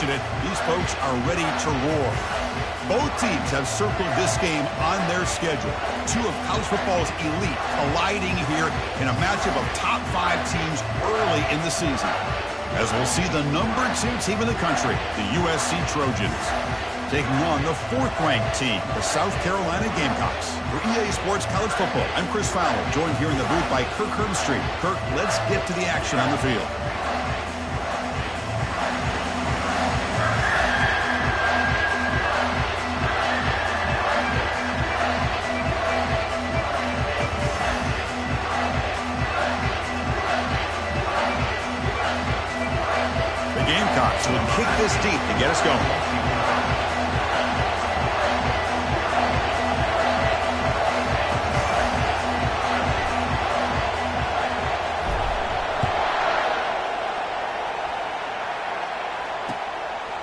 mentioned it, these folks are ready to roar. Both teams have circled this game on their schedule. Two of college football's elite colliding here in a matchup of top 5 teams early in the season. As we'll see the number 2 team in the country, the USC Trojans, taking on the 4th-ranked team, the South Carolina Gamecocks. For EA Sports College Football, I'm Chris Fowler, joined here in the booth by Kirk Herbstreit. Kirk, let's get to the action on the field. The Gamecocks will kick this deep to get us going.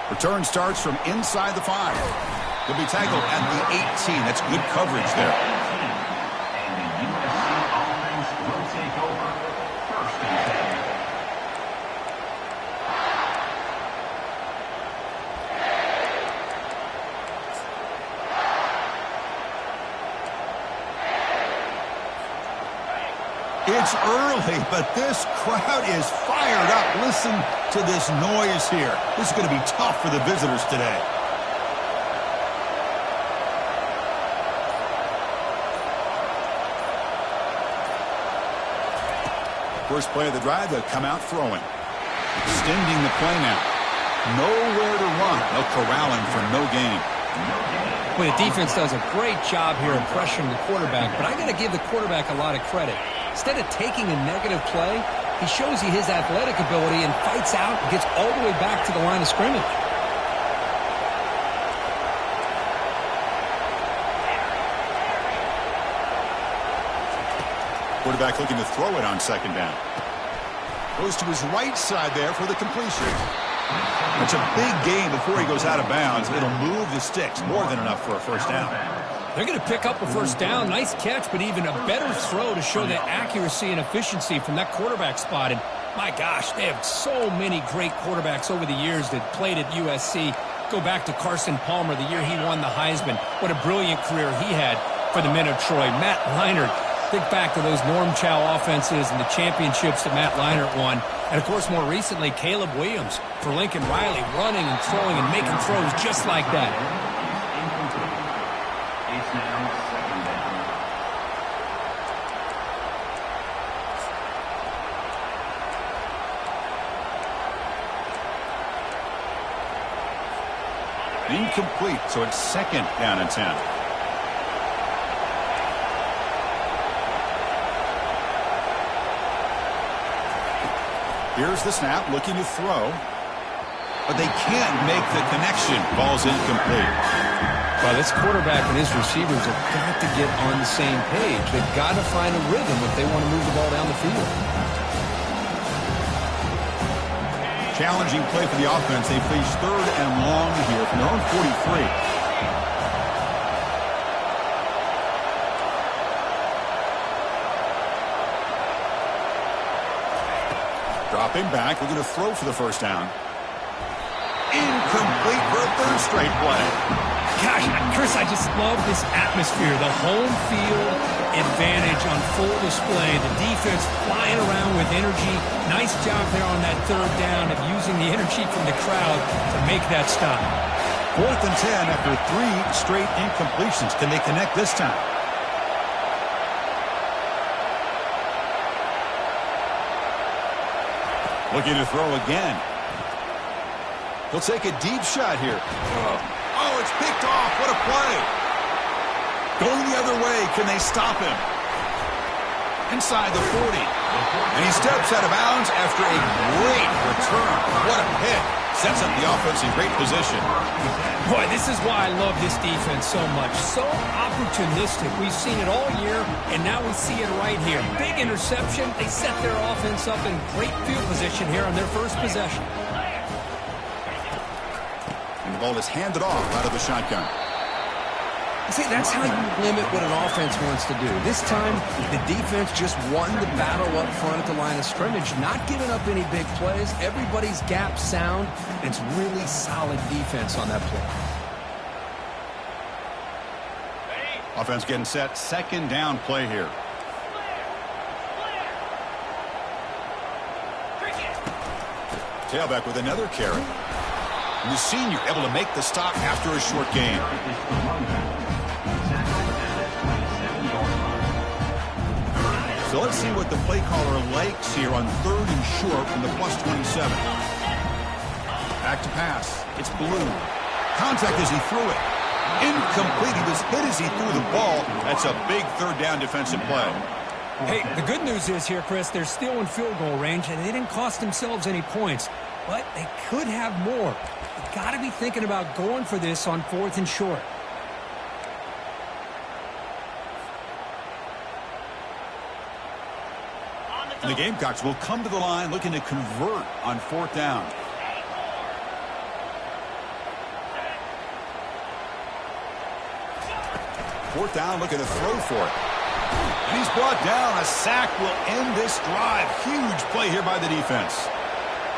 Return starts from inside the 5. He'll be tackled at the 18. That's good coverage there. And the USC offense will take over. First and 10. It's early, but this crowd is fired up. Listen to this noise here. This is going to be tough for the visitors today. First play of the drive, they'll come out throwing. Extending the play now. Nowhere to run. They'll corral him for no gain. Well, the defense does a great job here of pressuring the quarterback, but I got to give the quarterback a lot of credit. Instead of taking a negative play, he shows you his athletic ability and fights out and gets all the way back to the line of scrimmage. Quarterback looking to throw it on 2nd down. Goes to his right side there for the completion. It's a big gain before he goes out of bounds. It'll move the sticks more than enough for a first down. They're going to pick up a first down. Nice catch, but even a better throw to show the accuracy and efficiency from that quarterback spot. And my gosh, they have so many great quarterbacks over the years that played at USC. Go back to Carson Palmer, the year he won the Heisman. What a brilliant career he had for the men of Troy. Matt Leinart, think back to those Norm Chow offenses and the championships that Matt Leinart won. And, of course, more recently, Caleb Williams for Lincoln Riley, running and throwing and making throws just like that. It's now 2nd down. Incomplete, so it's 2nd down and 10. Here's the snap, looking to throw. But they can't make the connection. Ball's incomplete. Well, this quarterback and his receivers have got to get on the same page. They've got to find a rhythm if they want to move the ball down the field. Challenging play for the offense. They face 3rd and long here from their own 43. Dropping back, looking to throw for the first down. Incomplete for a 3rd straight play. Gosh, Chris, I just love this atmosphere. The home field advantage on full display. The defense flying around with energy. Nice job there on that 3rd down of using the energy from the crowd to make that stop. 4th and 10 after 3 straight incompletions. Can they connect this time? Looking to throw again. He'll take a deep shot here. Oh, it's picked off. What a play. Going the other way. Can they stop him? Inside the 40. And he steps out of bounds after a great return. What a hit. Sets up the offense in great position. Boy, this is why I love this defense so much. So opportunistic. We've seen it all year, and now we see it right here. Big interception. They set their offense up in great field position here on their first possession. And the ball is handed off out of the shotgun. See, that's how you limit what an offense wants to do. This time, the defense just won the battle up front at the line of scrimmage, not giving up any big plays. Everybody's gap sound, and it's really solid defense on that play. Offense getting set. Second down play here. Tailback with another carry. And the senior able to make the stop after a short gain. So let's see what the play caller likes here on 3rd and short from the +27. Back to pass. It's Blue. Contact as he threw it. Incomplete. He was hit as he threw the ball. That's a big 3rd down defensive play. Hey, the good news is here, Chris, they're still in field goal range, and they didn't cost themselves any points. But they could have more. You've got to be thinking about going for this on 4th and short. The Gamecocks will come to the line looking to convert on 4th down. Fourth down, looking to throw for it. And he's brought down. A sack will end this drive. Huge play here by the defense.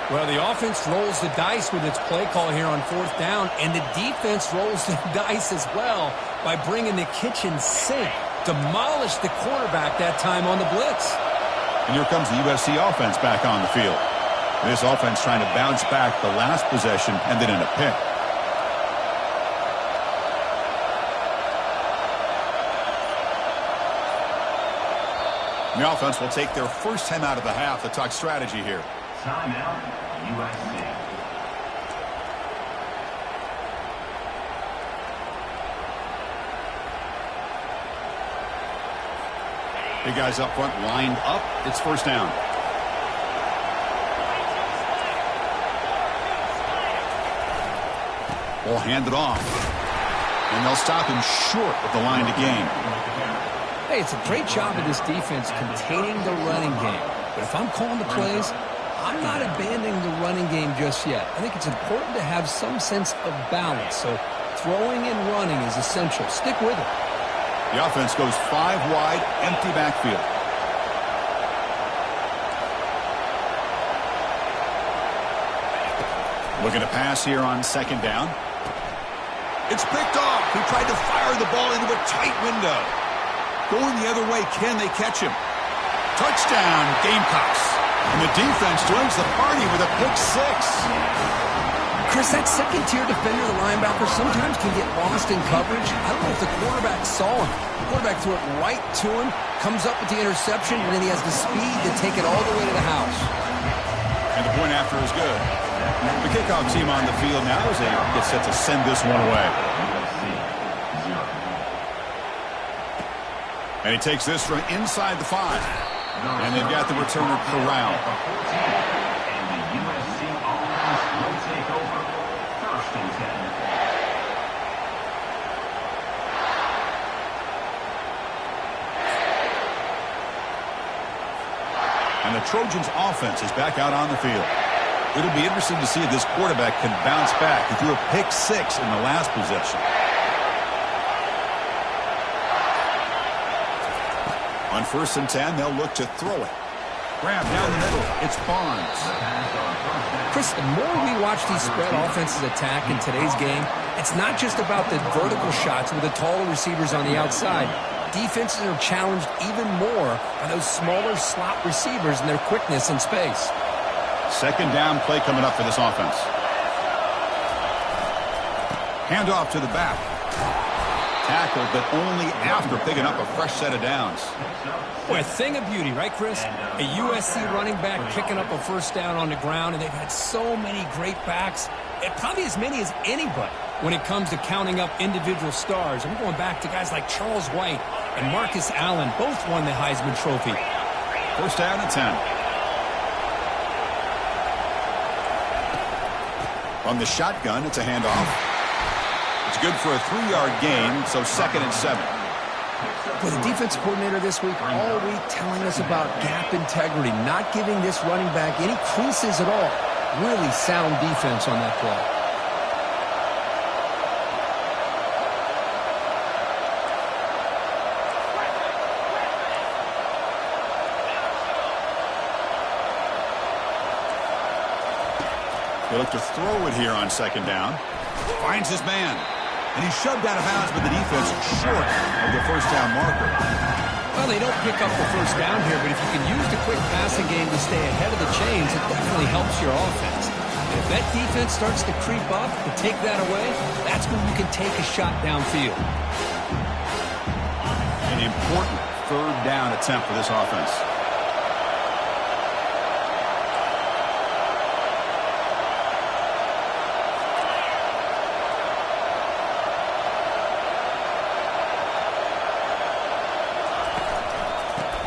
Well, the offense rolls the dice with its play call here on 4th down, and the defense rolls the dice as well by bringing the kitchen sink. Demolished the quarterback that time on the blitz. And here comes the USC offense back on the field. This offense trying to bounce back the last possession and then in a pick. The offense will take their first time out of the half to talk strategy here. Timeout, USC. Big guys up front lined up. It's first down. Ball handed off. And they'll stop him short of the line to gain. Hey, it's a great job of this defense containing the running game. But if I'm calling the plays, I'm not abandoning the running game just yet. I think it's important to have some sense of balance. So throwing and running is essential. Stick with it. The offense goes 5 wide, empty backfield. Looking to pass here on 2nd down. It's picked off. He tried to fire the ball into a tight window. Going the other way, can they catch him? Touchdown, Gamecocks. And the defense joins the party with a pick 6. Chris, that second-tier defender, the linebacker, sometimes can get lost in coverage. I don't know if the quarterback saw him. The quarterback threw it right to him, comes up with the interception, and then he has the speed to take it all the way to the house. And the point after is good. The kickoff team on the field now as they get set to send this one away. And he takes this from inside the 5. And they've got the returner corralled. And the USC offense will take over 1st and 10. And the Trojans offense is back out on the field. It'll be interesting to see if this quarterback can bounce back. He threw a pick 6 in the last possession. On 1st and 10, they'll look to throw it. Grab down the middle. It's Barnes. Chris, the more we watch these spread offenses attack in today's game, it's not just about the vertical shots with the taller receivers on the outside. Defenses are challenged even more by those smaller slot receivers and their quickness in space. 2nd down play coming up for this offense. Handoff to the back. Tackled, but only after picking up a fresh set of downs. Boy, a thing of beauty, right, Chris? A USC running back picking up a 1st down on the ground, and they've had so many great backs, and probably as many as anybody when it comes to counting up individual stars. I'm going back to guys like Charles White and Marcus Allen. Both won the Heisman Trophy. 1st down and 10. From the shotgun, it's a handoff. It's good for a 3-yard gain, so 2nd and 7. For the defense coordinator this week, all week telling us about gap integrity, not giving this running back any creases at all. Really sound defense on that play. They look to throw it here on second down. Finds his man. And he's shoved out of bounds by the defense short of the first down marker. Well, they don't pick up the first down here, but if you can use the quick passing game to stay ahead of the chains, it definitely helps your offense. And if that defense starts to creep up and take that away, that's when you can take a shot downfield. An important third down attempt for this offense.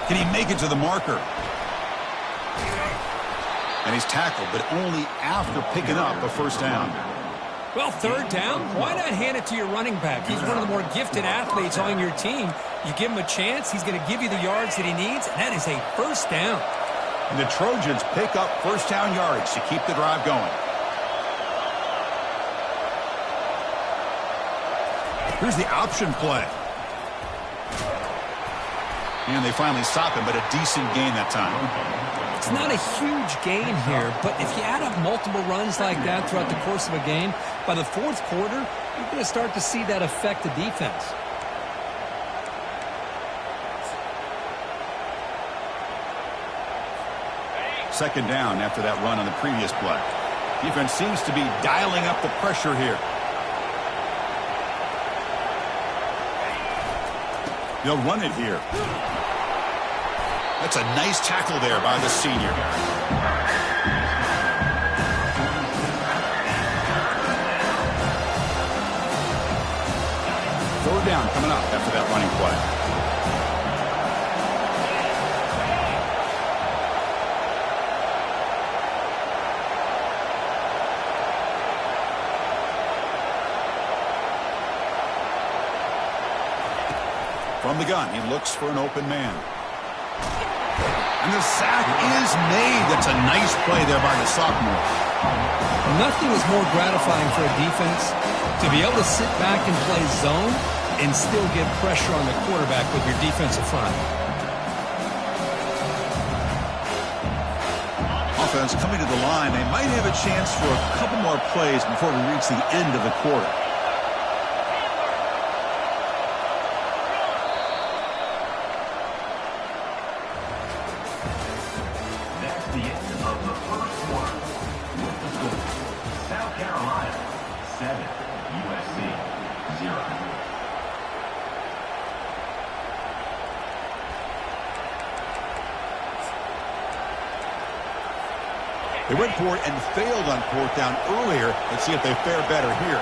Can he make it to the marker? And he's tackled, but only after picking up a first down. Well, third down, why not hand it to your running back? He's one of the more gifted athletes on your team. You give him a chance, he's going to give you the yards that he needs, and that is a first down. And the Trojans pick up first down yards to keep the drive going. Here's the option play. And they finally stop him, but a decent gain that time. It's not a huge gain here, but if you add up multiple runs like that throughout the course of a game, by the fourth quarter, you're going to start to see that affect the defense. Second down after that run on the previous play. Defense seems to be dialing up the pressure here. They'll run it here. That's a nice tackle there by the senior. Third down coming up after that running play. From the gun, he looks for an open man. And the sack is made. That's a nice play there by the sophomore. Nothing is more gratifying for a defense to be able to sit back and play zone and still get pressure on the quarterback with your defensive front. Offense coming to the line. They might have a chance for a couple more plays before we reach the end of the quarter. They went for it and failed on fourth down earlier. Let's see if they fare better here.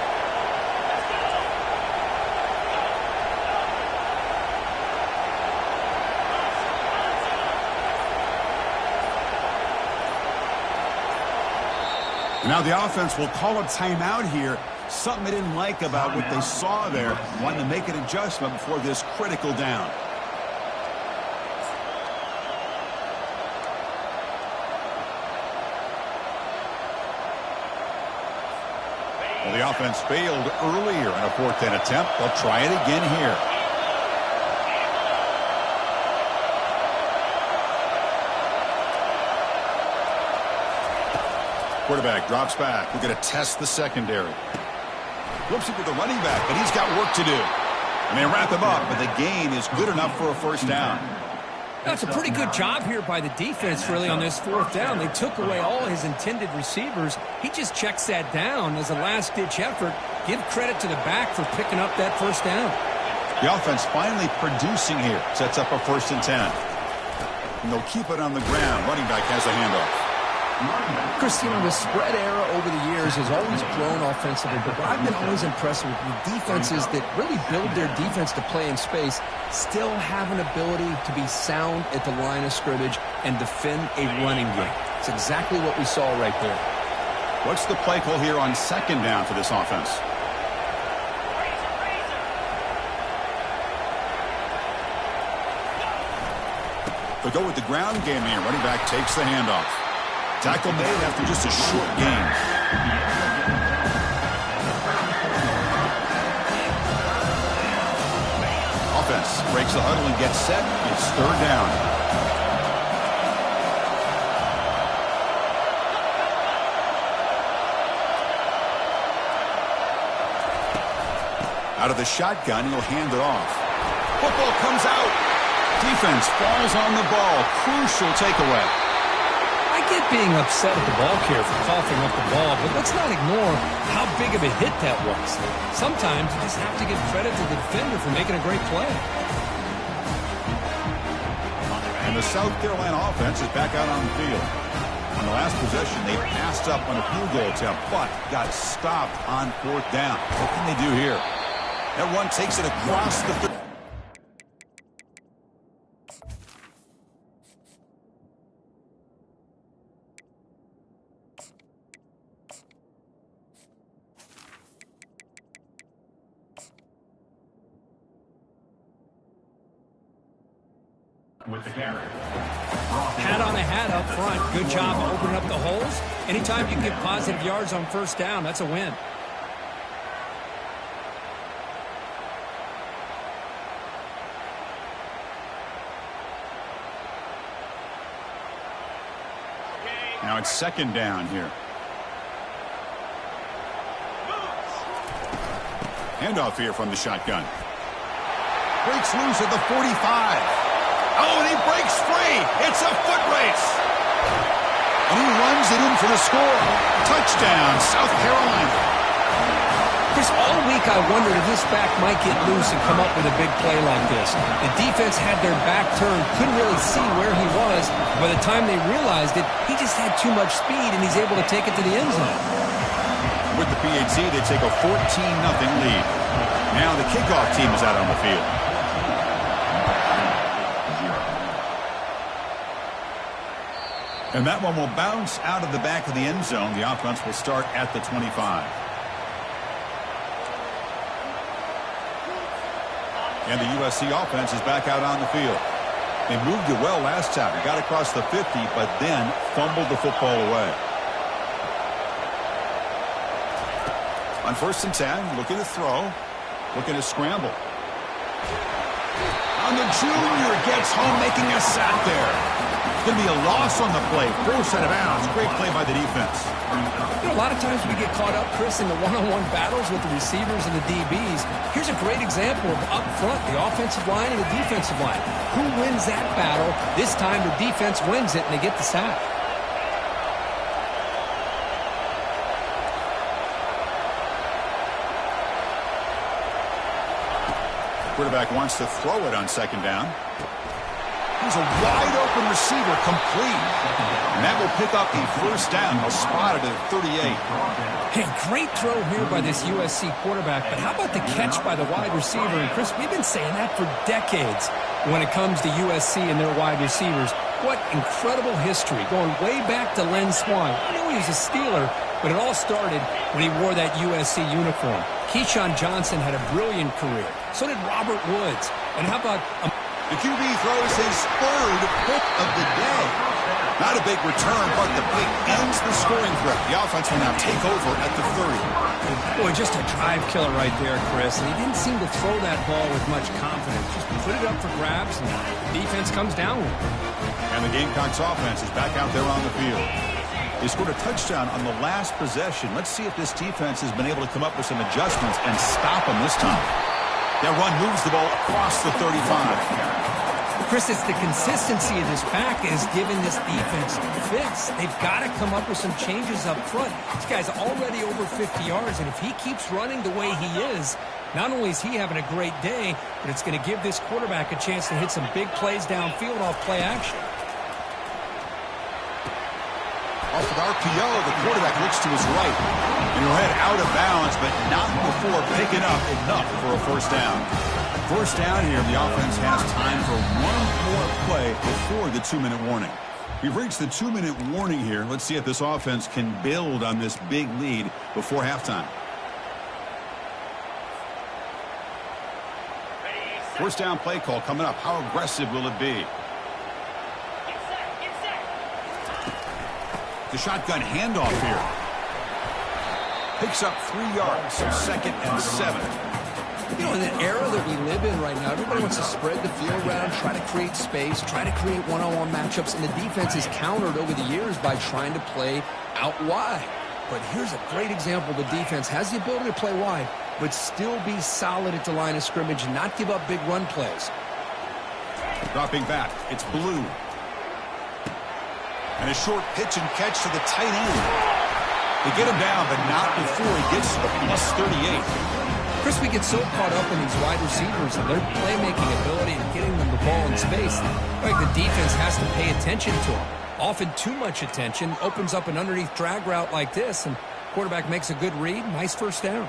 Now the offense will call a timeout here. Something they didn't like about what they saw there. Wanting to make an adjustment before this critical down. Well, the offense failed earlier in a fourth down attempt. They'll try it again here. Quarterback drops back. We're going to test the secondary. Flips it to the running back, but he's got work to do. And they wrap him up, but the gain is good enough for a first down. That's a pretty good job here by the defense, really, on this fourth down. They took away all his intended receivers. He just checks that down as a last-ditch effort. Give credit to the back for picking up that first down. The offense finally producing here. Sets up a 1st and 10. And they'll keep it on the ground. Running back has the handoff. Chris, you know, the spread era over the years has always grown offensively, but what I've been always impressed with defenses that really build their defense to play in space still have an ability to be sound at the line of scrimmage and defend a running game. It's exactly what we saw right there. What's the play call here on second down for this offense? They'll go with the ground game here. Running back takes the handoff. Tackle made after just a short gain. Offense breaks the huddle and gets set. It's third down. Out of the shotgun, he'll hand it off. Football comes out. Defense falls on the ball. Crucial takeaway. I get being upset at the ball carrier for coughing up the ball, but let's not ignore how big of a hit that was. Sometimes you just have to give credit to the defender for making a great play. And the South Carolina offense is back out on the field. On the last possession, they passed up on a field goal attempt, but got stopped on 4th down. What can they do here? That run takes it across the field. With the carry. Hat on a hat up front. Good job of opening up the holes. Anytime you can get positive yards on 1st down, that's a win. Now it's 2nd down here. Handoff here from the shotgun. Breaks loose at the 45. Oh, and he breaks free. It's a foot race. And he runs it in for the score. Touchdown, South Carolina. Chris, all week I wondered if this back might get loose and come up with a big play like this. The defense had their back turned, couldn't really see where he was. By the time they realized it, he just had too much speed, and he's able to take it to the end zone. With the PHC, they take a 14-0 lead. Now the kickoff team is out on the field. And that one will bounce out of the back of the end zone. The offense will start at the 25. And the USC offense is back out on the field. They moved it well last time. They got across the 50, but then fumbled the football away. On 1st and 10, looking to throw, looking to scramble. And the junior gets home, making a sack there. It's going to be a loss on the play. Forced out of bounds. Great play by the defense. You know, a lot of times we get caught up, Chris, in the one-on-one battles with the receivers and the DBs. Here's a great example of up front, the offensive line and the defensive line. Who wins that battle? This time the defense wins it, and they get the sack. Quarterback wants to throw it on 2nd down. He's a wide-open receiver, complete. And that will pick up a 1st down. He'll spot it at 38. Hey, great throw here by this USC quarterback, but how about the catch by the wide receiver? And, Chris, we've been saying that for decades when it comes to USC and their wide receivers. What incredible history, going way back to Len Swan. I know he was a Steeler, but it all started when he wore that USC uniform. Keyshawn Johnson had a brilliant career. So did Robert Woods. And how about... The QB throws his 3rd pick of the day. Not a big return, but the pick ends the scoring threat. The offense will now take over at the 30. Boy, just a drive killer right there, Chris. And he didn't seem to throw that ball with much confidence. Just put it up for grabs, and the defense comes down with it. And the Gamecocks offense is back out there on the field. They scored a touchdown on the last possession. Let's see if this defense has been able to come up with some adjustments and stop them this time. That run moves the ball across the 35. Chris, it's the consistency of this pack is giving this defense fits. They've got to come up with some changes up front. This guy's already over 50 yards, and if he keeps running the way he is, not only is he having a great day, but it's going to give this quarterback a chance to hit some big plays downfield off play action. Off of RPO, the quarterback looks to his right. And he'll head out of bounds, but not before picking up enough for a 1st down. 1st down here, the offense has time for one more play before the 2-minute warning. We've reached the 2-minute warning here. Let's see if this offense can build on this big lead before halftime. 1st down play call coming up. How aggressive will it be? The shotgun handoff here. Picks up 3 yards, so 2nd and 7. You know, in the era that we live in right now, everybody wants to spread the field around, try to create space, try to create one-on-one matchups, and the defense is countered over the years by trying to play out wide. but here's a great example. The defense has the ability to play wide, but still be solid at the line of scrimmage and not give up big run plays. Dropping back, it's Blue. And a short pitch and catch to the tight end. They get him down, but not before he gets to the plus 38. Chris, we get so caught up in these wide receivers and their playmaking ability and getting them the ball in space. Like the defense has to pay attention to them. Often too much attention opens up an underneath drag route like this, and quarterback makes a good read. Nice first down.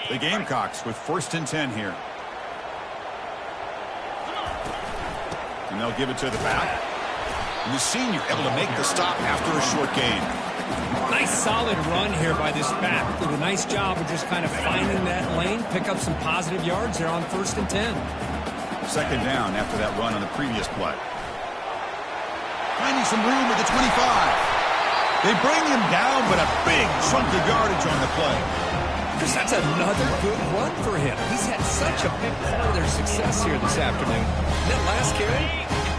The Gamecocks with 1st and 10 here. And they'll give it to the back. And the senior able to make the stop after a short gain. Nice solid run here by this back. Did a nice job of just kind of finding that lane, pick up some positive yards there on 1st and 10. 2nd down after that run on the previous play. Finding some room at the 25. They bring him down, but a big chunk of yardage on the play. Chris, that's another good run for him. He's had such a big part of their success here this afternoon. And that last carry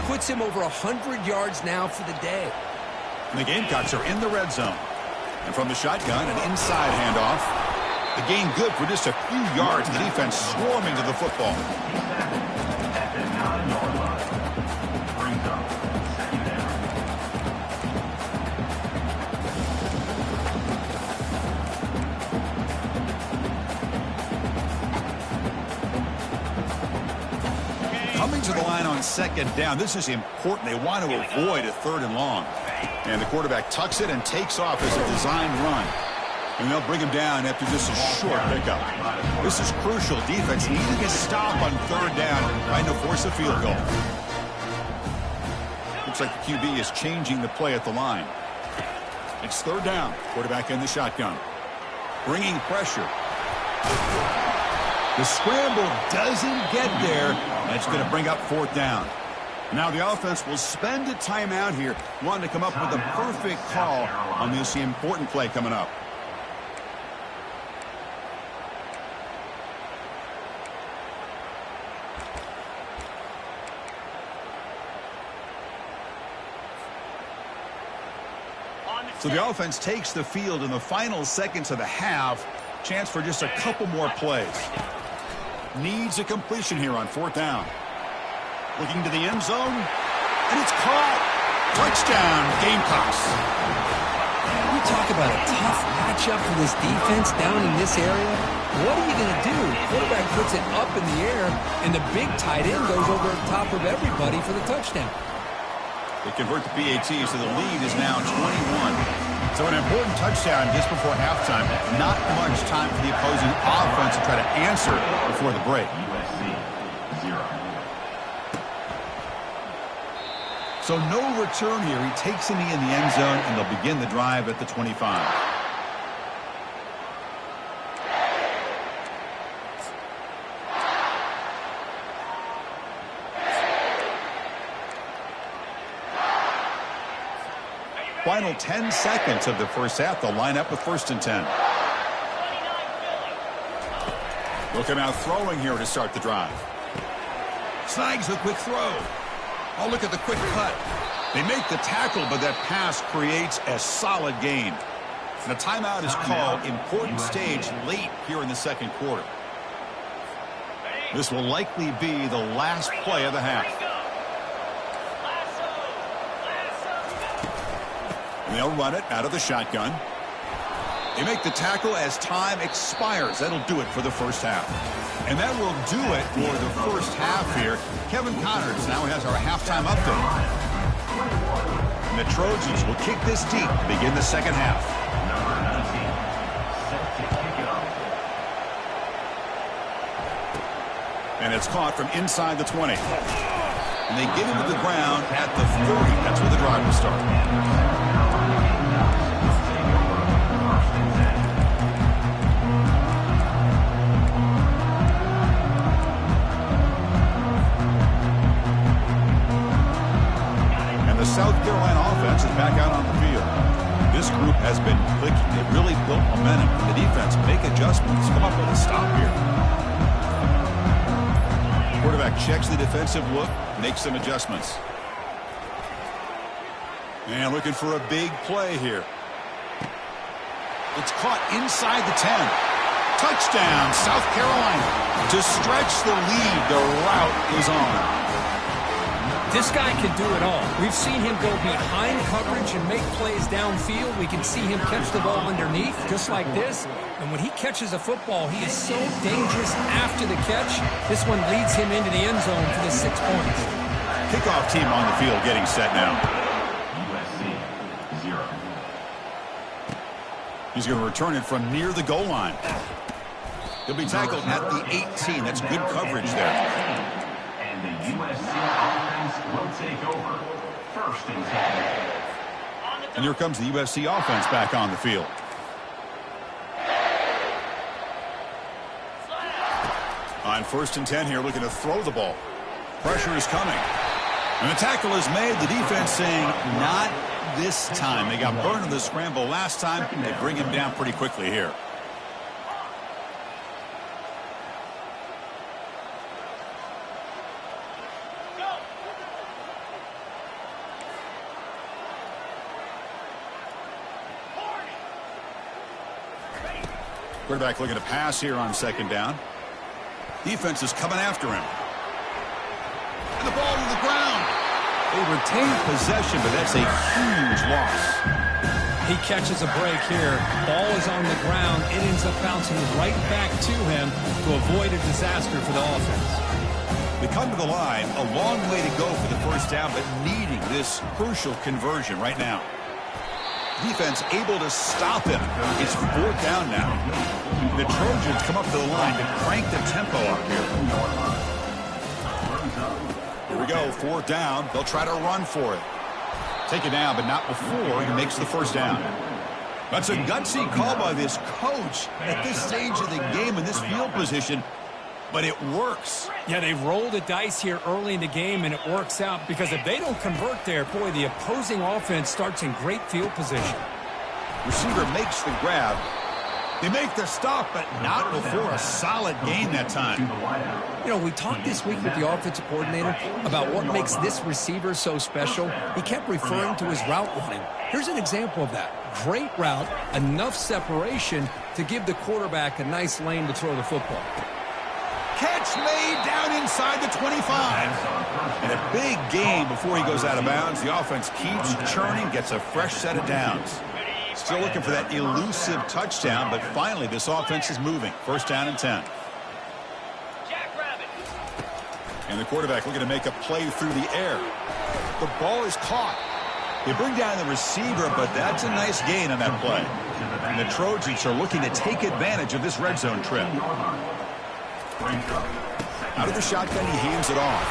puts him over 100 yards now for the day. And the Gamecocks are in the red zone. And from the shotgun, an inside handoff. The gain good for just a few yards. The defense swarming to the football. Coming to the line on 2nd down. This is important. They want to avoid a 3rd and long. And the quarterback tucks it and takes off as a designed run. And they'll bring him down after just a short pickup. This is crucial. Defense needing a stop on 3rd down, trying to force a field goal. Looks like the QB is changing the play at the line. It's 3rd down. Quarterback in the shotgun. Bringing pressure. The scramble doesn't get there. That's going to bring up 4th down. Now the offense will spend a timeout here, wanting to come up with a perfect call on this important play coming up. So the offense takes the field in the final seconds of the half. Chance for just a couple more plays. Needs a completion here on 4th down. Looking to the end zone, and it's caught. Touchdown, Gamecocks. We talk about a tough matchup for this defense down in this area. What are you going to do? Quarterback puts it up in the air, and the big tight end goes over the top of everybody for the touchdown. They convert the PAT, so the lead is now 21. So an important touchdown just before halftime. Not much time for the opposing offense to try to answer before the break. So no return here. He takes a knee in the end zone, and they'll begin the drive at the 25. Final 10 seconds of the first half. They'll line up with 1st and 10. Looking out throwing here to start the drive. Snags the quick throw. Oh, look at the quick cut. They make the tackle, but that pass creates a solid gain. And a timeout is called. Important stage late here in the 2nd quarter. This will likely be the last play of the half. And they'll run it out of the shotgun. They make the tackle as time expires. That'll do it for the first half. And that will do it for the first half here. Kevin Connors now has our halftime update. And the Trojans will kick this deep to begin the second half. And it's caught from inside the 20. And they get him to the ground at the 30. That's where the drive will start. South Carolina offense is back out on the field. This group has been clicking. They've really built momentum. The defense make adjustments. Come up with a stop here. Quarterback checks the defensive look, makes some adjustments. And looking for a big play here. It's caught inside the 10. Touchdown, South Carolina. To stretch the lead, the route is on. This guy can do it all. We've seen him go behind coverage and make plays downfield. We can see him catch the ball underneath, just like this. And when he catches a football, he is so dangerous after the catch. This one leads him into the end zone for the 6 points. Kickoff team on the field getting set now. USC, 0. He's going to return it from near the goal line. He'll be tackled at the 18. That's good coverage there. And the USC offense will take over. 1st and 10. And here comes the USC offense back on the field. On 1st and 10 here, looking to throw the ball. Pressure is coming. And the tackle is made. The defense saying, not this time. They got burned in the scramble last time. They bring him down pretty quickly here. Quarterback looking to pass here on 2nd down. Defense is coming after him. And the ball to the ground. They retain possession, but that's a huge loss. He catches a break here. Ball is on the ground. It ends up bouncing right back to him to avoid a disaster for the offense. They come to the line. A long way to go for the 1st down, but needing this crucial conversion right now. Defense able to stop him. It's 4th down now. The Trojans come up to the line to crank the tempo up here. Here we go, 4th down. They'll try to run for it. Take it down, but not before he makes the 1st down. That's a gutsy call by this coach at this stage of the game in this field position, but it works. Yeah, they rolled the dice here early in the game, and it works out because if they don't convert there, boy, the opposing offense starts in great field position. Receiver makes the grab. They make the stop, but not before a solid gain that time. You know, we talked this week with the offensive coordinator about what makes this receiver so special. He kept referring to his route running. Here's an example of that. Great route, enough separation to give the quarterback a nice lane to throw the football. Catch made down inside the 25. And a big gain before he goes out of bounds. The offense keeps churning, gets a fresh set of downs. Still looking for that elusive touchdown, but finally this offense is moving. 1st down and 10. And the quarterback looking to make a play through the air. The ball is caught. They bring down the receiver, but that's a nice gain on that play. And the Trojans are looking to take advantage of this red zone trip. Out of the shotgun, he hands it off.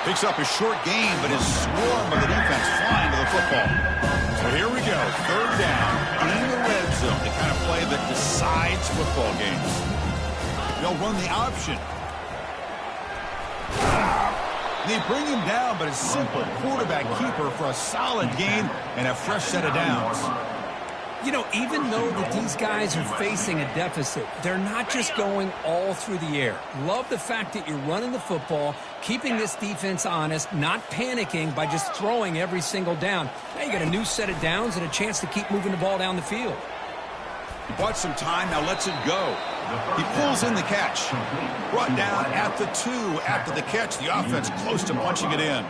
Picks up a short gain, but is swarmed by the defense flying to the football. So here we go, 3rd down in the red zone, the kind of play that decides football games. They'll run the option. They bring him down, but a simple quarterback keeper for a solid gain and a fresh set of downs. You know, even though that these guys are facing a deficit, they're not just going all through the air. Love the fact that you're running the football, keeping this defense honest, not panicking by just throwing every single down. Now you got a new set of downs and a chance to keep moving the ball down the field. He bought some time, now lets it go. He pulls in the catch. Brought down at the 2 after the catch. The offense close to punching it in.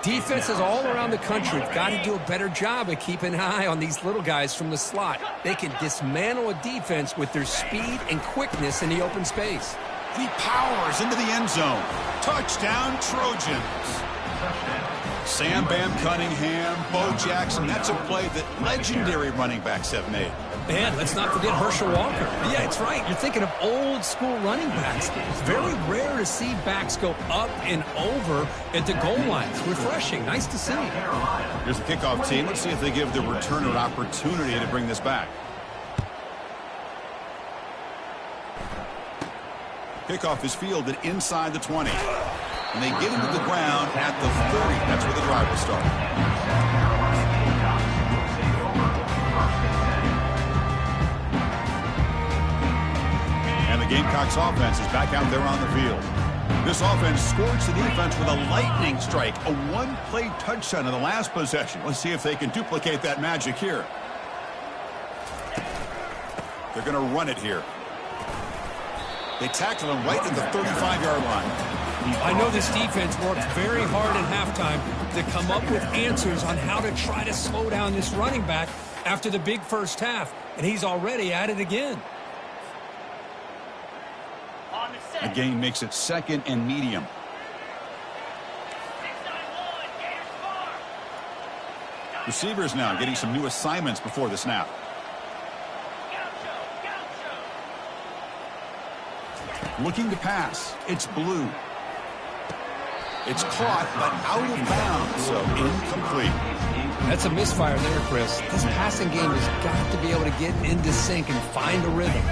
Defenses all around the country have got to do a better job of keeping an eye on these little guys from the slot. They can dismantle a defense with their speed and quickness in the open space. He powers into the end zone. Touchdown, Trojans. Sam Bam Cunningham, Bo Jackson. That's a play that legendary running backs have made. Man, let's not forget Herschel Walker. Yeah, it's right. You're thinking of old school running backs. It's very rare to see backs go up and over at the goal line. It's refreshing. Nice to see. Here's the kickoff team. Let's see if they give the returner opportunity to bring this back. Kickoff is fielded inside the 20. And they get him to the ground at the 30. That's where the drive will start. And the Gamecocks offense is back out there on the field. This offense scorched the defense with a lightning strike, a one-play touchdown in the last possession. Let's see if they can duplicate that magic here. They're going to run it here. They tackle him right at the 35-yard line. I know this defense worked very hard at halftime to come up with answers on how to try to slow down this running back after the big first half, and he's already at it again. The gain makes it 2nd and medium. Receivers now getting some new assignments before the snap. Looking to pass. It's Blue. It's caught, but out of bounds, so incomplete. That's a misfire there, Chris. This passing game has got to be able to get into sync and find a rhythm.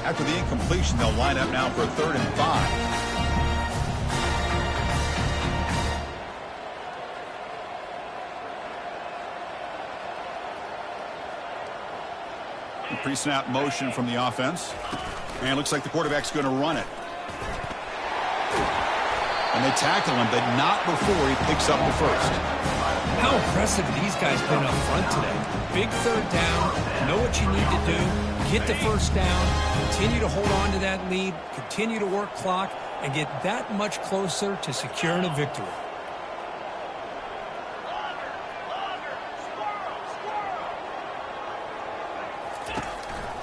After the incompletion, they'll line up now for a 3rd and 5. Pre-snap motion from the offense. And looks like the quarterback's going to run it. And they tackle him, but not before he picks up the first. How impressive these guys been up front today. Big 3rd down, know what you need to do, get the first down, continue to hold on to that lead, continue to work clock, and get that much closer to securing a victory.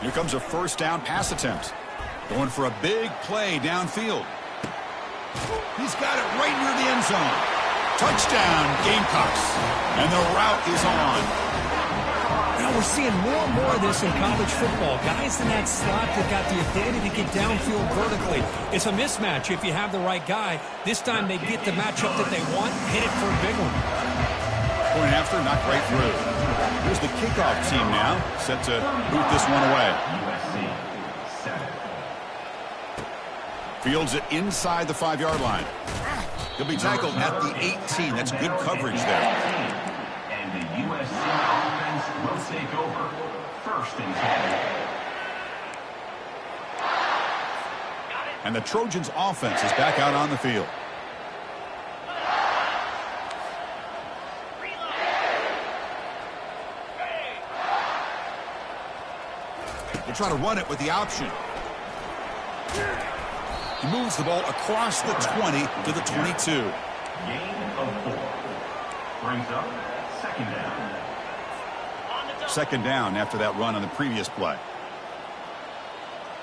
Here comes a 1st down pass attempt. Going for a big play downfield. He's got it right near the end zone. Touchdown, Gamecocks. And the route is on. Now we're seeing more and more of this in college football. Guys in that slot that got the ability to get downfield vertically. It's a mismatch if you have the right guy. This time they get the matchup that they want, hit it for a big one. Point after, knocked right through. Here's the kickoff team now, set to boot this one away. Fields it inside the 5-yard line. He'll be tackled at the 18. That's good coverage there. And the USC offense will take over 1st and 10. And the Trojans offense is back out on the field. They try to run it with the option. He moves the ball across the 20 to the 22. Gain of 4. Brings up 2nd down. 2nd down after that run on the previous play.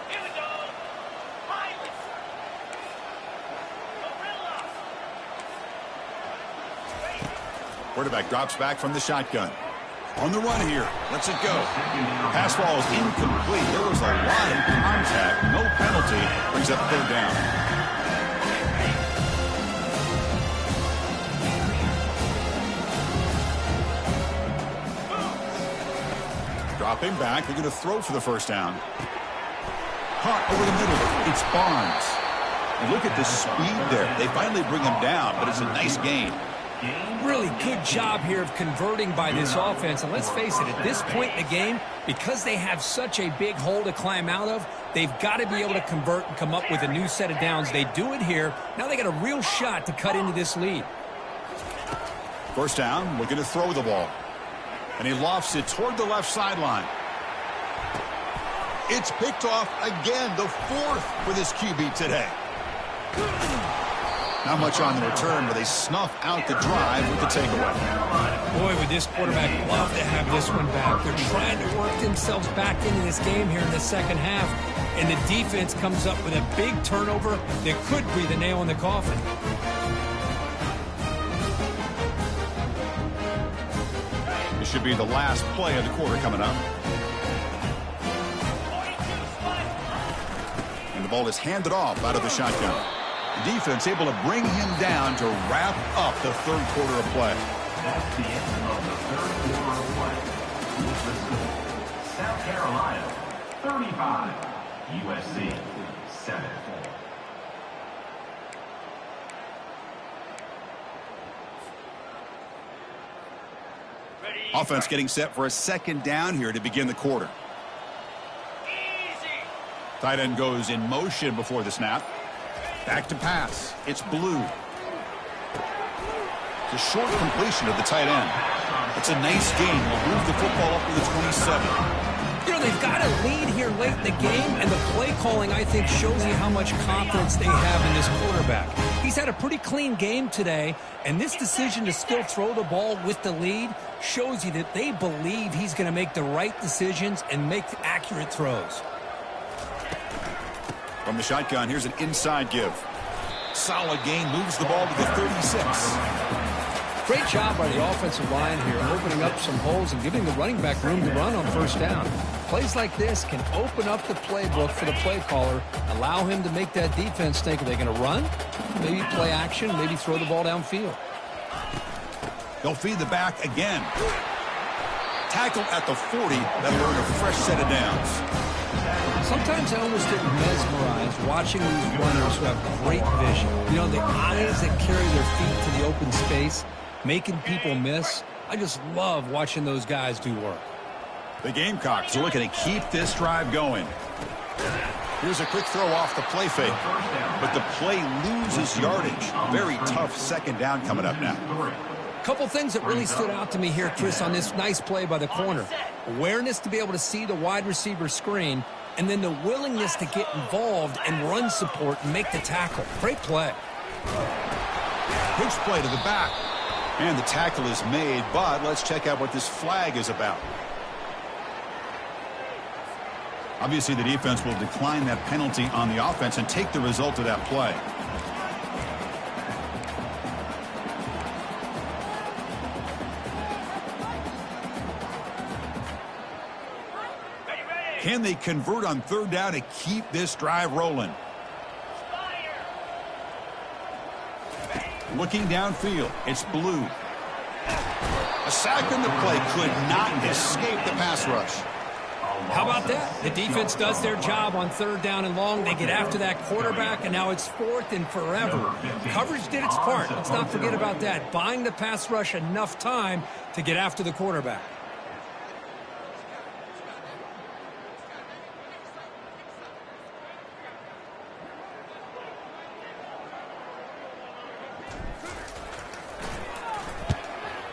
Here we go. Pirates. Gorilla. Quarterback drops back from the shotgun. On the run here. Lets it go. Pass ball is incomplete. There was a lot of contact. No penalty. Brings up 3rd down. Dropping back. They're going to throw for the 1st down. Caught over the middle. It's Barnes. And look at the speed there. They finally bring him down, but it's a nice gain. Really good job here of converting by this offense. And let's face it, at this point in the game, because they have such a big hole to climb out of, they've got to be able to convert and come up with a new set of downs. They do it here. Now they got a real shot to cut into this lead. 1st down, looking to throw the ball. And he lofts it toward the left sideline. It's picked off again, the 4th for this QB today. Not much on the return, but they snuff out the drive with the takeaway. Boy, would this quarterback love to have this one back. They're trying to work themselves back into this game here in the 2nd half. And the defense comes up with a big turnover that could be the nail in the coffin. This should be the last play of the quarter coming up. And the ball is handed off out of the shotgun. The defense able to bring him down to wrap up the 3rd quarter of play. That's the end of the 3rd quarter of play. With the score, South Carolina 35, USC 7. Offense getting set for a 2nd down here to begin the quarter. Easy. Tight end goes in motion before the snap. Back to pass. It's Blue. The short completion of the tight end. It's a nice gain. Will move the football up to the 27. You know, they've got a lead here late in the game, and the play calling, I think, shows you how much confidence they have in this quarterback. He's had a pretty clean game today, and this decision to still throw the ball with the lead shows you that they believe he's going to make the right decisions and make accurate throws. From the shotgun, here's an inside give. Solid gain, moves the ball to the 36. Great job by the offensive line here, opening up some holes and giving the running back room to run on first down. Plays like this can open up the playbook for the play caller, allow him to make that defense think, are they going to run? Maybe play action, maybe throw the ball downfield. They'll feed the back again. Tackle at the 40. That'll earn a fresh set of downs. Sometimes I almost get mesmerized watching these runners who have great vision. You know, the eyes that carry their feet to the open space, making people miss. I just love watching those guys do work. The Gamecocks are looking to keep this drive going. Here's a quick throw off the play fake, but the play loses yardage. Very tough second down coming up now. Couple things that really stood out to me here, Chris, on this nice play by the corner. Awareness to be able to see the wide receiver screen, and then the willingness to get involved and run support and make the tackle. Great play. Pitch play to the back. And the tackle is made, but let's check out what this flag is about. Obviously, the defense will decline that penalty on the offense and take the result of that play. Can they convert on third down to keep this drive rolling? Looking downfield, it's Blue. A sack in the play could not escape the pass rush. How about that? The defense does their job on third down and long. They get after that quarterback, and now it's fourth and forever. Coverage did its part. Let's not forget about that. Buying the pass rush enough time to get after the quarterback.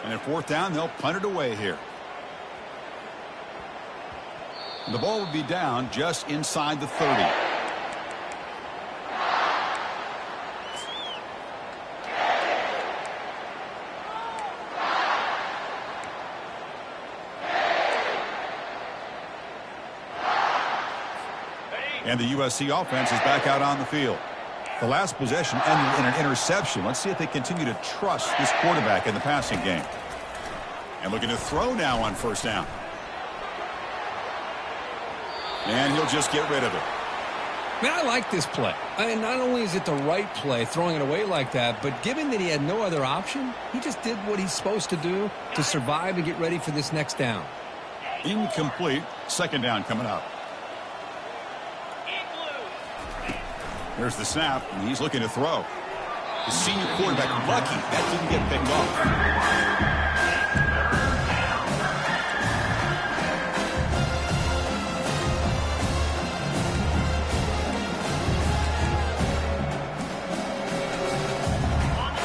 And at fourth down, they'll punt it away here. The ball would be down just inside the 30. And the USC offense is back out on the field. The last possession ended in an interception. Let's see if they continue to trust this quarterback in the passing game. And looking to throw now on first down. And he'll just get rid of it. Man, I like this play. Not only is it the right play, throwing it away like that, but given that he had no other option, he just did what he's supposed to do to survive and get ready for this next down. Incomplete. Second down coming up. There's the snap, and he's looking to throw. The senior quarterback lucky that didn't get picked off.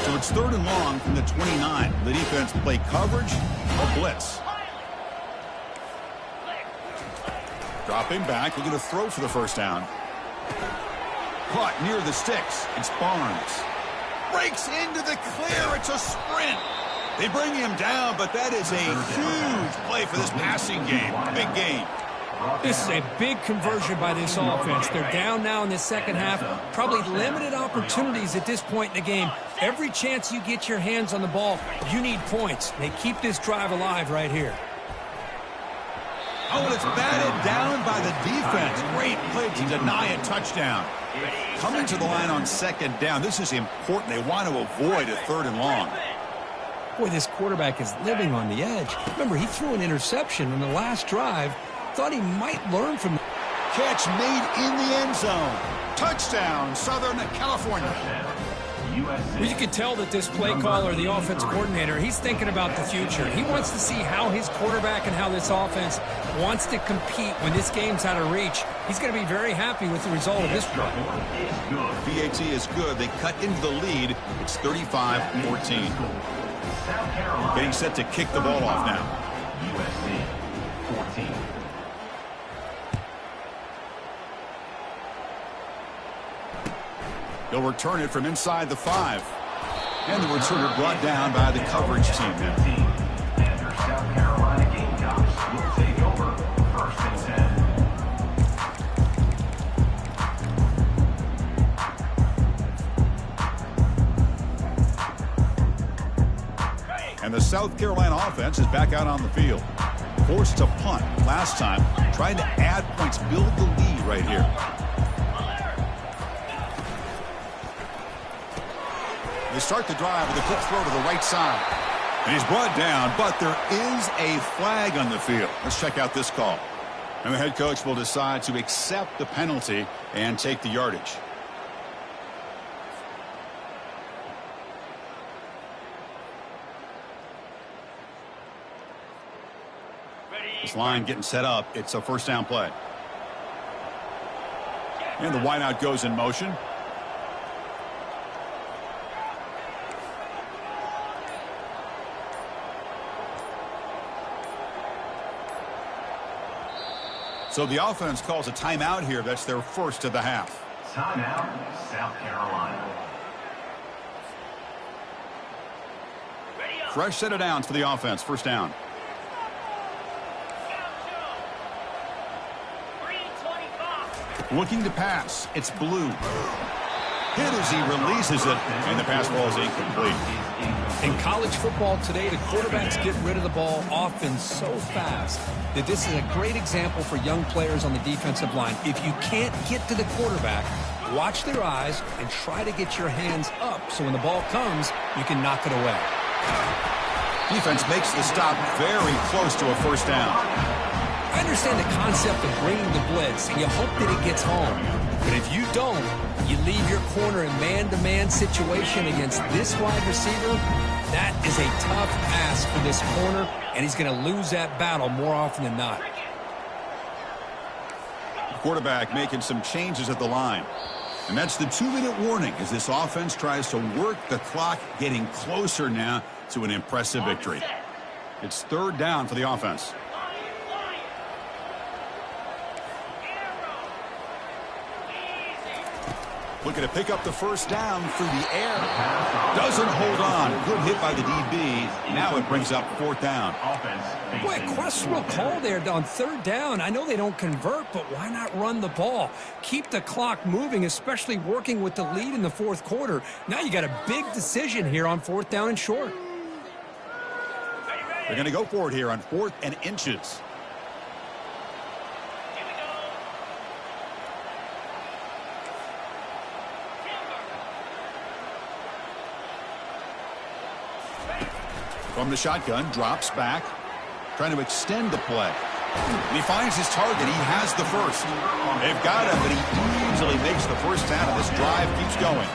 So it's third and long from the 29. The defense play coverage or blitz. Dropping back, looking to throw for the first down. Caught near the sticks. It's Barnes. Breaks into the clear. It's a sprint. They bring him down, but that is a huge play for this passing game. Big gain. This is a big conversion by this offense. They're down now in the second half. Probably limited opportunities at this point in the game. Every chance you get your hands on the ball, you need points. They keep this drive alive right here. Oh, and it's batted down by the defense. Great play to deny a touchdown. Coming to the line on second down. This is important. They want to avoid a third and long. Boy, this quarterback is living on the edge. Remember, he threw an interception in the last drive. Thought he might learn from the Catch made in the end zone. Touchdown, Southern California. Well, you can tell that this play caller, the offense coordinator, he's thinking about the future. He wants to see how his quarterback and how this offense wants to compete when this game's out of reach. He's going to be very happy with the result of this play. PAT is good. They cut into the lead. It's 35-14. Getting set to kick the ball off now. USC 14. He'll return it from inside the 5. And the returner brought down by the coverage team now. And your South Carolina Gamecocks will take over 1st and 10. And the South Carolina offense is back out on the field. Forced to punt last time, trying to add points, build the lead right here. They start the drive with a quick throw to the right side. And he's brought down, but there is a flag on the field. Let's check out this call. And the head coach will decide to accept the penalty and take the yardage. This line getting set up. It's a 1st down play. And the wideout goes in motion. So the offense calls a timeout here. That's their first of the half. Timeout, South Carolina. Fresh set of downs for the offense. 1st down. Looking to pass. It's Blue. Hit as he releases it, and the pass ball is incomplete. In college football today, the quarterbacks get rid of the ball often so fast that this is a great example for young players on the defensive line. If you can't get to the quarterback, watch their eyes and try to get your hands up so when the ball comes, you can knock it away. Defense makes the stop very close to a 1st down. I understand the concept of bringing the blitz, and you hope that it gets home. But if you don't, you leave your corner in man-to-man situation against this wide receiver. That is a tough ask for this corner, and he's going to lose that battle more often than not. The quarterback making some changes at the line. And that's the 2-minute warning as this offense tries to work the clock, getting closer now to an impressive victory. It's 3rd down for the offense. Looking to pick up the 1st down through the air. Doesn't hold on. Good hit by the DB. Now it brings up 4th down. Boy, a questionable call there on 3rd down. I know they don't convert, but why not run the ball? Keep the clock moving, especially working with the lead in the 4th quarter. Now you got a big decision here on 4th down and short. They're going to go for it here on 4th and inches. From the shotgun, drops back, trying to extend the play. And he finds his target. He has the 1st. They've got him, but he easily makes the 1st down, and this drive keeps going.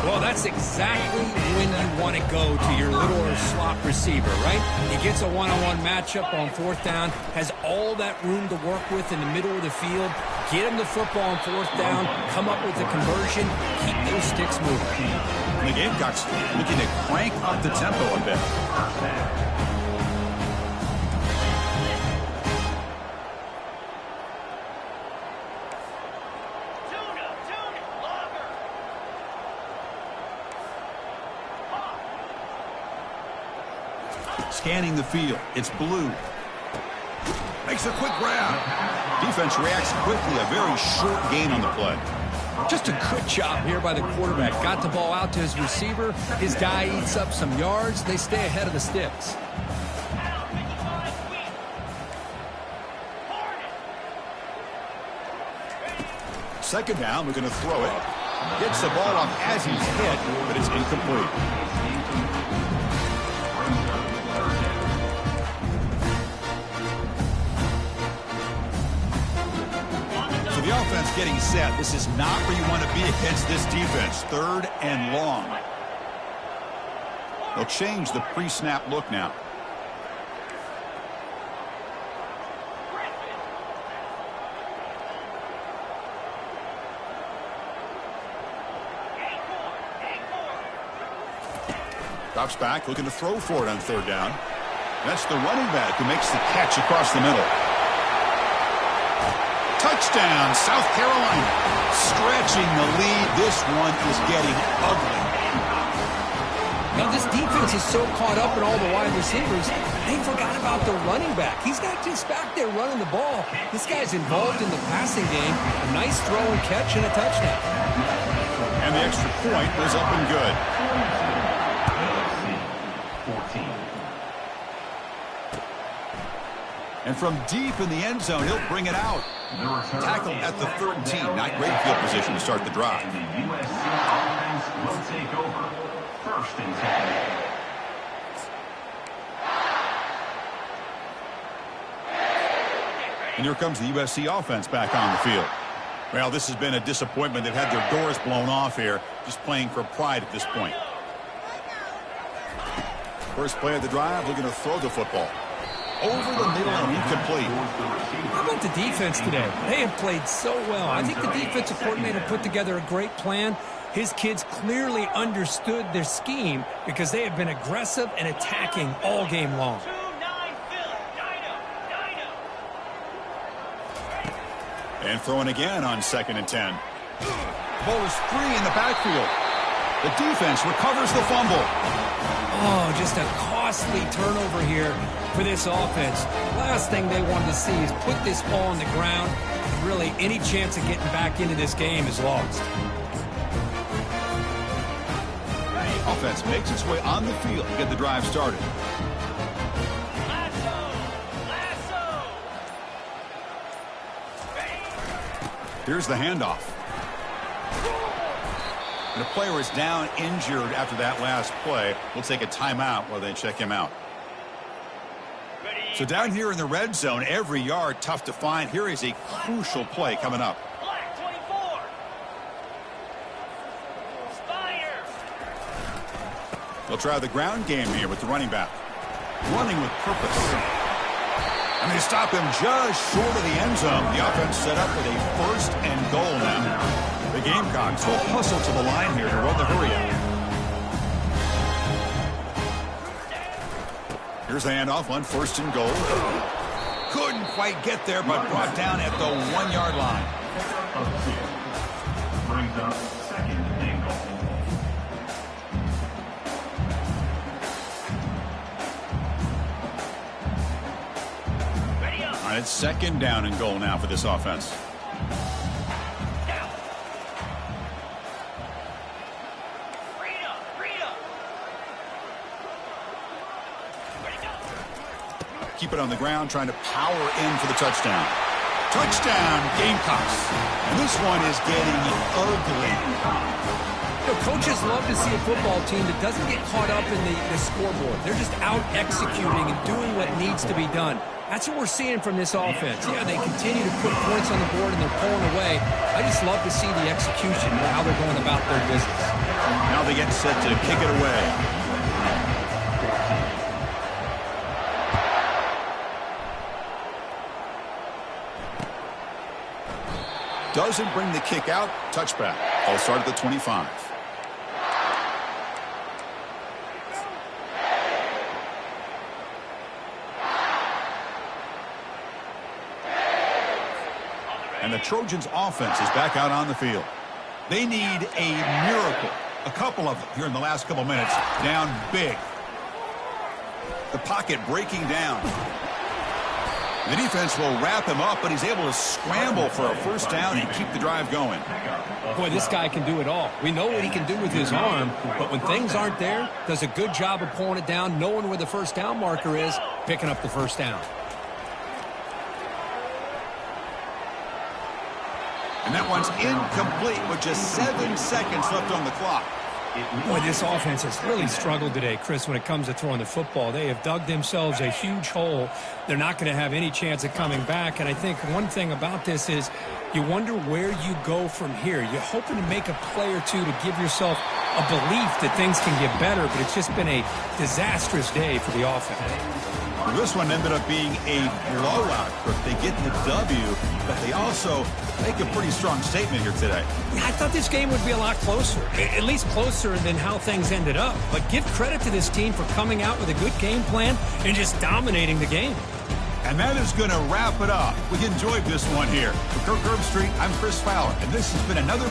Well, that's exactly when you want to go to your little slot receiver, right? He gets a one-on-one matchup on 4th down, has all that room to work with in the middle of the field. Get him the football on 4th down, come up with the conversion, keep those sticks moving. And the Gamecocks looking to crank up the tempo a bit. Scanning the field. It's Blue. Makes a quick grab. Defense reacts quickly. A very short gain on the play. Just a good job here by the quarterback. Got the ball out to his receiver. His guy eats up some yards. They stay ahead of the sticks. Second down, we're going to throw it. Gets the ball off as he's hit, but it's incomplete. So So the offense getting set. This is not where you want to be against this defense. 3rd and long. They'll change the pre-snap look now. Drops back, looking to throw for it on 3rd down. That's the running back who makes the catch across the middle. Touchdown, South Carolina. Stretching the lead. This one is getting ugly. Now, this defense is so caught up in all the wide receivers, they forgot about the running back. He's not just back there running the ball. This guy's involved in the passing game. A nice throw and catch and a touchdown. And the extra point was up and good. 14. And from deep in the end zone, he'll bring it out. Tackle at the 13. Not great field position to start the drive. And the USC offense will take over. 1st and 10. And here comes the USC offense back on the field. Well, this has been a disappointment. They've had their doors blown off here, just playing for pride at this point. First play of the drive, looking to throw the football. Over the middle and incomplete. How about the defense today? They have played so well. I think the defensive coordinator put together a great plan. His kids clearly understood their scheme because they have been aggressive and attacking all game long. 2-9 Philly. Dino. And throwing again on 2nd and 10. Ball is free in the backfield. The defense recovers the fumble. Oh, just a costly turnover here for this offense. Last thing they wanted to see is put this ball on the ground, and really any chance of getting back into this game is lost. The offense makes its way on the field to get the drive started. Lasso. Here's the handoff. And the player is down injured after that last play. We'll take a timeout while they check him out. So down here in the red zone, every yard tough to find. Here is a crucial play coming up. Black 24. Spire. They'll try the ground game here with the running back. Running with purpose. And they stop him just short of the end zone. The offense set up with a 1st and goal now. The Gamecocks will hustle to the line here to run the hurry out. Here's the handoff on 1st and goal. Couldn't quite get there, but brought down at the 1-yard line. Brings up 2nd and goal. Ready up. All right, it's 2nd down and goal now for this offense. Down. Read up. Ready go. Keep it on the ground, trying to power in for the touchdown. Touchdown, Gamecocks. And this one is getting ugly. You know, coaches love to see a football team that doesn't get caught up in the scoreboard. They're just out executing and doing what needs to be done. That's what we're seeing from this offense. Yeah, they continue to put points on the board and they're pulling away. I just love to see the execution and how they're going about their business. Now they get set to kick it away. Doesn't bring the kick out. Touchback. They'll start at the 25. And the Trojans' offense is back out on the field. They need a miracle. A couple of them here in the last couple minutes. Down big. The pocket breaking down. The defense will wrap him up, but he's able to scramble for a 1st down and keep the drive going. Boy, this guy can do it all. We know what he can do with his arm, but when things aren't there, does a good job of pulling it down, knowing where the 1st down marker is, picking up the 1st down. And that one's incomplete with just 7 seconds left on the clock. Boy, this offense has really struggled today, Chris, when it comes to throwing the football. They have dug themselves a huge hole they're not going to have any chance of coming back. And I think one thing about this is you wonder where you go from here. You're hoping to make a play or two to give yourself a belief that things can get better, but it's just been a disastrous day for the offense. Well, this one ended up being a blowout. They get the W, but they also make a pretty strong statement here today. Yeah, I thought this game would be a lot closer, at least closer than how things ended up. But give credit to this team for coming out with a good game plan and just dominating the game. And that is going to wrap it up. We enjoyed this one here. For Kirk Herbstreit, I'm Chris Fowler, and this has been another